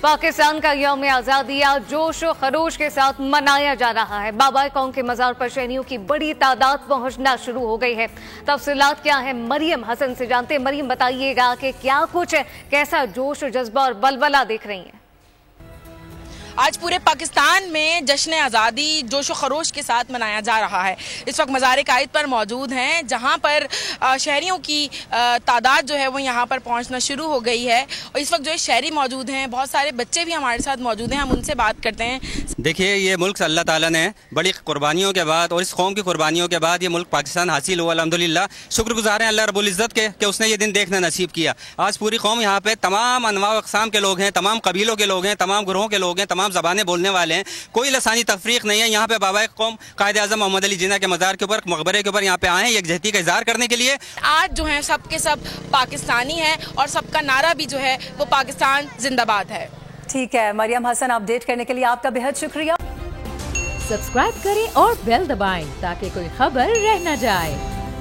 पाकिस्तान का यौम आज़ादी आज जोश और खरोश के साथ मनाया जा रहा है। बाबा कौम के मज़ार पर शहरियों की बड़ी तादाद पहुंचना शुरू हो गई है। तफसीलात क्या है, मरियम हसन से जानते हैं। मरियम, बताइएगा कि क्या कुछ है, कैसा जोश, जज्बा और बलबला देख रही हैं? आज पूरे पाकिस्तान में जश्न आज़ादी जोश व खरोश के साथ मनाया जा रहा है। इस वक्त मज़ार कायद पर मौजूद हैं, जहां पर शहरियों की तादाद जो है वो यहां पर पहुंचना शुरू हो गई है। और इस वक्त जो है शहरी मौजूद हैं, बहुत सारे बच्चे भी हमारे साथ मौजूद हैं, हम उनसे बात करते हैं। देखिए, ये मुल्क अल्लाह ताला ने बड़ी कुर्बानियों के बाद और इस कौम की कुर्बानियों के बाद ये मुल्क पाकिस्तान हासिल हुआ। अल्हम्दुलिल्लाह, शुक्रगुजार हैं अल्लाह रब्बुल इज़्ज़त के कि उसने ये दिन देखना नसीब किया। आज पूरी कौम यहाँ पे तमाम अनवा अक़साम के लोग हैं, तमाम कबीलों के लोग हैं, तमाम ग्रोहों के लोग हैं, तमाम ज़बानें बोलने वाले हैं। कोई लसानी तफरीक नहीं है। यहाँ पे बाबा कौम कायद आज़म मोहम्मद अली जिन्ना के मज़ार के ऊपर, मकबरे के ऊपर यहाँ पे आए हैं यकजहती का इज़हार करने के लिए। आज जो है सब के सब पाकिस्तानी हैं और सबका नारा भी जो है वो पाकिस्तान जिंदाबाद है। ठीक है मरियम हसन, अपडेट करने के लिए आपका बेहद शुक्रिया। सब्सक्राइब करें और बेल दबाएं ताकि कोई खबर रह न जाए।